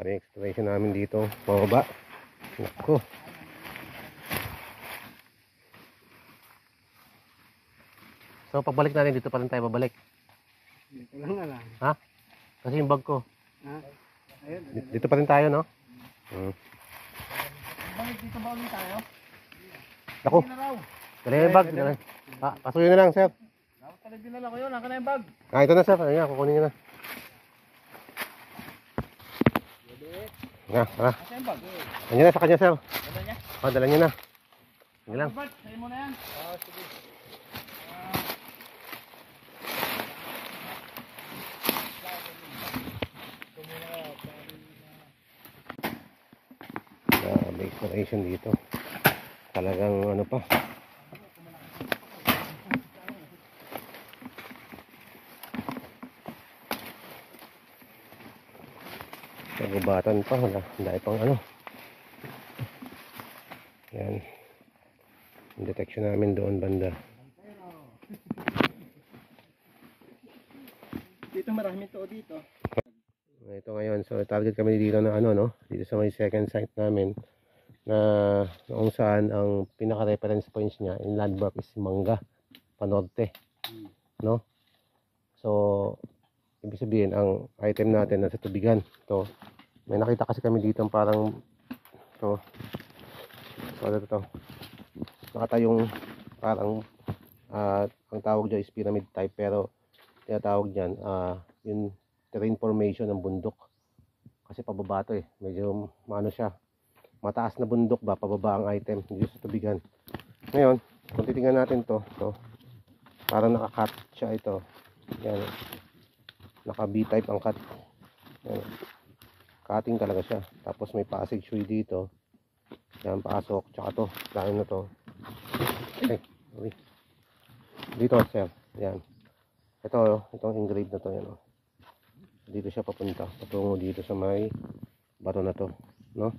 Bali, exploration namin dito. Pababa. Nako. So, pagbalik natin dito pa rin tayo babalik. Dito lang na lang. Ha? Kasi yung bag ko. Ha? Ayun. Dito pa rin tayo, no? Balik dito ba ulit tayo? Ako. Dali yung bag. Pasukin na lang, sir. Dapat talaga dinala ko yun. Naka na yung bag. Ito na, sir. Ayan, kukunin nyo na. Tara. Nasa yung bag? Ayan na, sa kanya, sir. Dala niya? Dala nyo na. Sige lang. Bert, sa'yo mo na yan. Sige. May exploration dito. Talagang ano pa. Nagubatan pa. Dahil pang ano. Yan. Yung detection namin doon banda. Dito marami to dito. Ito ngayon. So target kami dito na ano, no? Dito sa may second site namin. Na kung saan ang pinaka-reference points niya in landmark is Manga, Panorte, no? So ibig sabihin ang item natin nasa tubigan. To may nakita kasi kami dito parang to ano to nakatayong parang ang tawag dyan is pyramid type, pero tinatawag dyan yung terrain formation ng bundok kasi pababa to medyo maano siya, mataas na bundok ba, pababa ang item dito sa tubigan. Ngayon kung titingnan natin to parang naka-cut siya ito. Yan, naka B type ang cut. Yan, cutting talaga siya. Tapos may passageway dito. Yan, pasok, tsaka to dahil na to dito, sir. Yan, itong engraved na to. Yan, dito siya papunta, patungo dito sa may bato na to, no?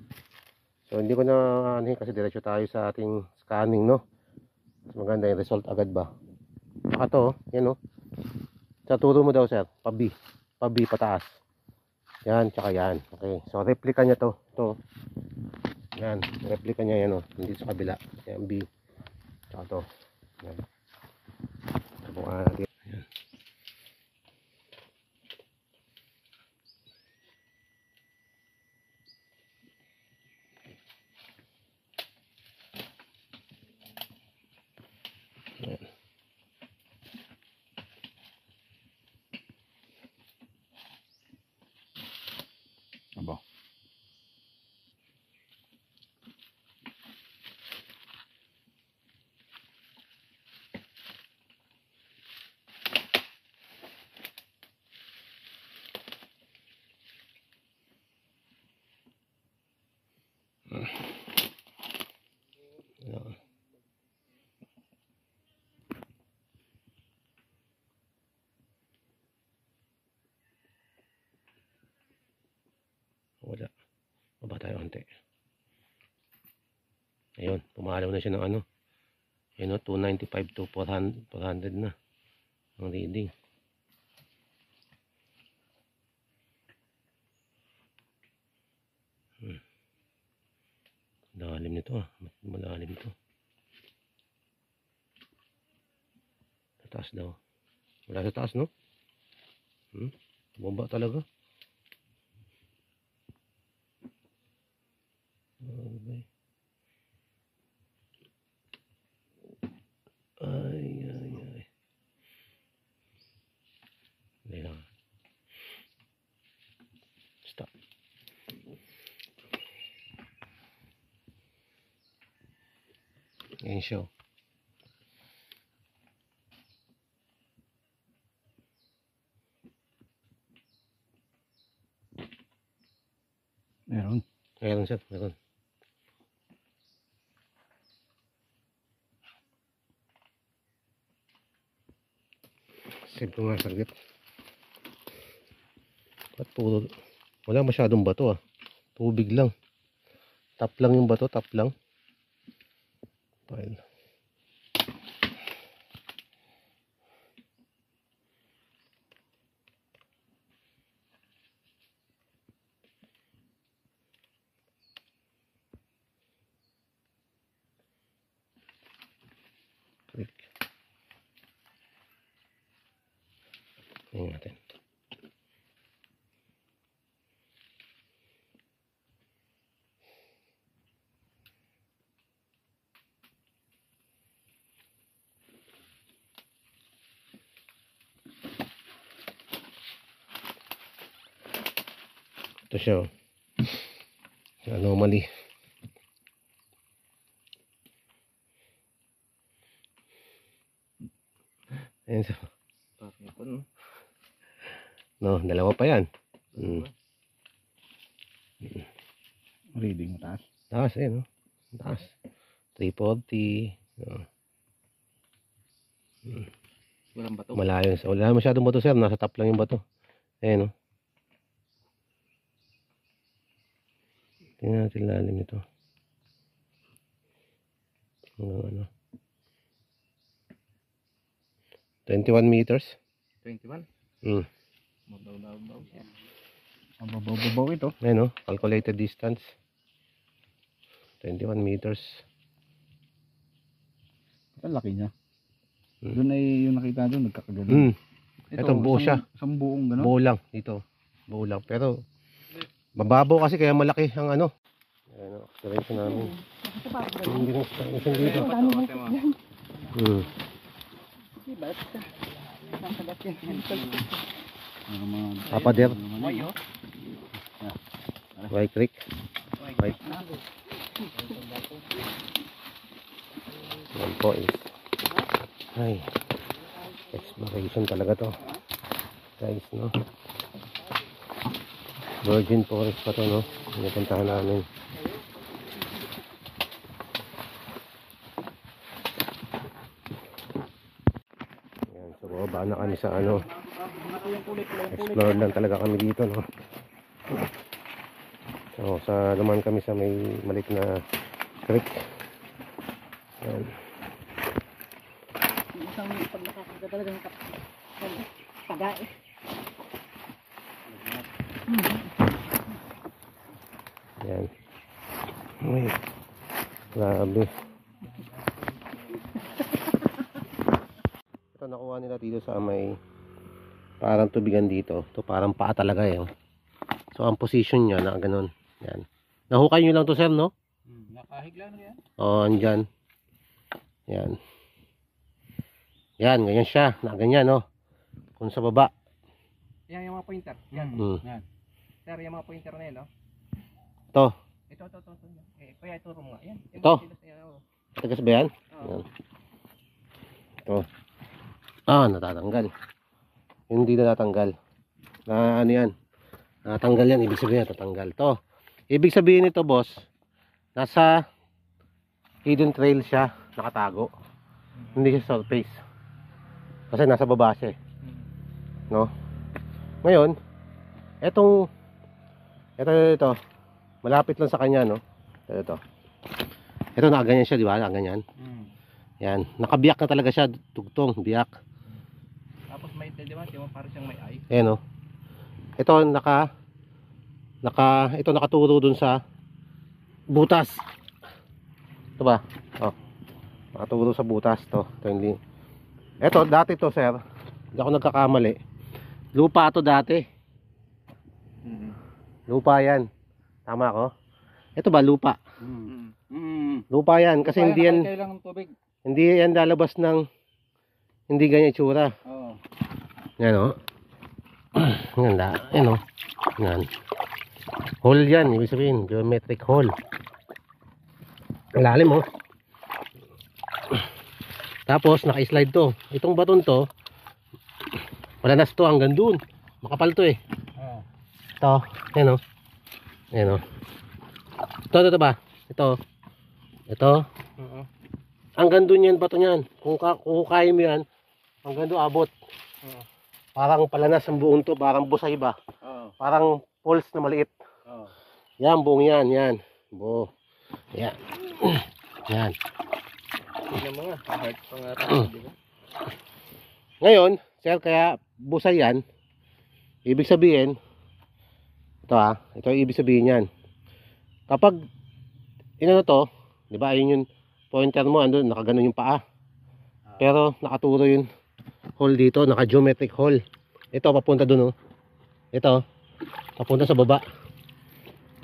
So hindi ko na kasi diretso tayo sa ating scanning, no? Mas maganda yung result agad ba. Saka to, yan, no? Sa turo mo daw, sir, pa B pataas. Yan, tsaka yan. Okay, so replica niya to. Yan, replica niya yan, hindi sa kabila. Yan, B. Tsaka to. Yan. Tabukan natin. Yan. Yan. Aba. Wala. Baba tayo konti. Ayun, pumalaw na siya ng ano. Ayun, 295 to 400 na ang reading. Malalim nito, malalim ito. Sa taas daw. Wala sa taas, no? Bomba talaga. Okay. Ay. Hindi lang. Stop. Ayan siya. Meron. Meron, sir. Meron. Save ko nga saglit. At puro, wala masyadong bato Tubig lang. Tap lang yung bato, tap lang. Fine. Tingnan natin. Ito siya, oh. Anomaly. Ayan siya. No, dalawa pa yan. Reading mataas. Taas eh, no? Taas. 340. Walang bato. Malayo. Wala masyadong bato, sir. Nasa top lang yung bato. Ayan, no? Tingnan natin lalim ito. Hanggang ano? 21 meters. 21? Mababaw siya. Mababaw ito. Ayan, no? Calculated distance. 21 meters. Ang laki niya. Doon ay yung nakita doon, nagkakagano'n. Ito, buo siya. Isang buong gano'n? Buo lang. Dito. Buo lang. Pero, mababaw kasi kaya malaki ang ano. Ayan, observation namin. Hindi na observation dito. Papader. White Creek. White. Yan po is. Ay. Exploration talaga to. Guys, no? Virgin Forest pa to, no? Pinapuntahan namin. Ayan, so baba na kami sa ano. Explore lang talaga kami dito, no? So, naman kami sa may maliit na creek. Ayan. Isang pag nakakaga talagang taga eh. Ayan. Uy. Grabe. Ito nakuha nila dito sa may parang tubigan dito. Ito parang paa talaga eh. So ang position niya na ganun. Yan. Nahukay nyo lang to, sir, no? Nakahig lang yan. Oo, andyan. Yan. Yan, ganyan siya. Na ganyan, no? Kung sa baba. Yan yung mga pointer. Yan. Yan. Sir, yung mga pointer na yun, no? Ito. Ito. Kaya ituro mo nga. Yan. Ito. Tagas ba yan? Yan. Ito. Ah, natatanggal. Hindi na natanggal. Na ano yan? Natanggal yan. Ibig sabihin natatanggal. Ito. Ibig sabihin nito, boss, nasa hidden trail siya. Nakatago. Hindi siya surface. Kasi nasa baba siya eh. No? Ngayon, ito, malapit lang sa kanya, no? Ito. Ito, nakaganyan siya, di ba? Nakaganyan. Yan. Nakabiyak na talaga siya. Tugtong, biyak. Tapos may, di ba? Parang siyang may eye. Ayan, no? Ito, ito nakaturo dun sa butas. Ito ba? Oh. Nakaturo sa butas to. Ito hindi. Ito, dati to, sir. Hindi ako nagkakamali. Lupa to dati. Lupa yan. Tama ako? Ito ba lupa? Lupa yan kasi hindi yan hindi yan lalabas ng hindi ganyan itsura. Oo. Yan o. Ganda. Yan o. Yan. Hole yan. Ibig sabihin geometric hole. Ang lalim o. Tapos naka-slide to. Itong baton to malanas to hanggang dun. Makapal to eh. Ito. Yan o. Yan o. Ito ba? Ito. Hanggang dun yan bato niyan. Kung kaya mo yan, hanggang dun abot. Parang palanas ang buong to. Parang busay ba? Parang pulse na maliit. Yan, buong yan. Yan. Buo. Yan. Yan. Tingnan mo nga. Heart pa nga. Ngayon, sir, kaya busay yan. Ibig sabihin, ito ito yung ibig sabihin yan. Kapag, inano to, di ba, ayun yung pointer mo, andun, nakaganon yung paa. Pero, nakaturo yung hole dito, naka-geometric hole. Ito, papunta dun, oh. Ito, papunta sa baba.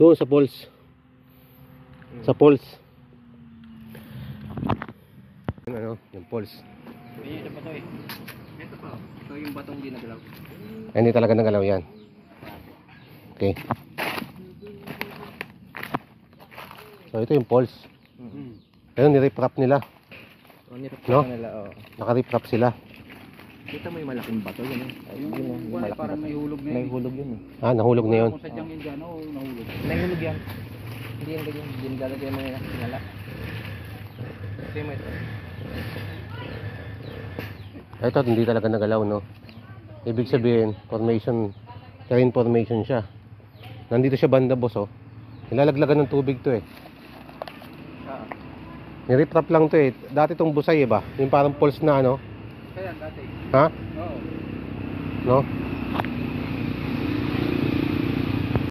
Doon, sa falls. Sa falls. Yung ano, yung falls. Ito pa to eh. Ito pa. Ito yung batong di nagalaw. Ay, hindi talaga nagalaw yan. Okay. So, ito yung falls. Ayun, nirip-wrap nila. No? Nila, oh. Naka-rip-wrap sila. Kita mo yung malaking bato yun eh. Yung malaking parang may hulog na yun. May hulog yun eh. Ah, nahulog na yun. Kung sadyang Indiano, nahulog. May hulog yan. Hindi yan ganyan. Hindi yan lalagay mo yan. Nala. Ito yung ito. Ito, hindi talaga nagalaw, no? Ibig sabihin, formation, terrain formation siya. Nandito siya banda, boss, oh. Nilalaglagan ng tubig to, eh. Ah. Nirip-wrap lang to, eh. Dati tong busay, eh, ba? Yung parang falls na, ano? Kaya dati. Ha? Oo. No?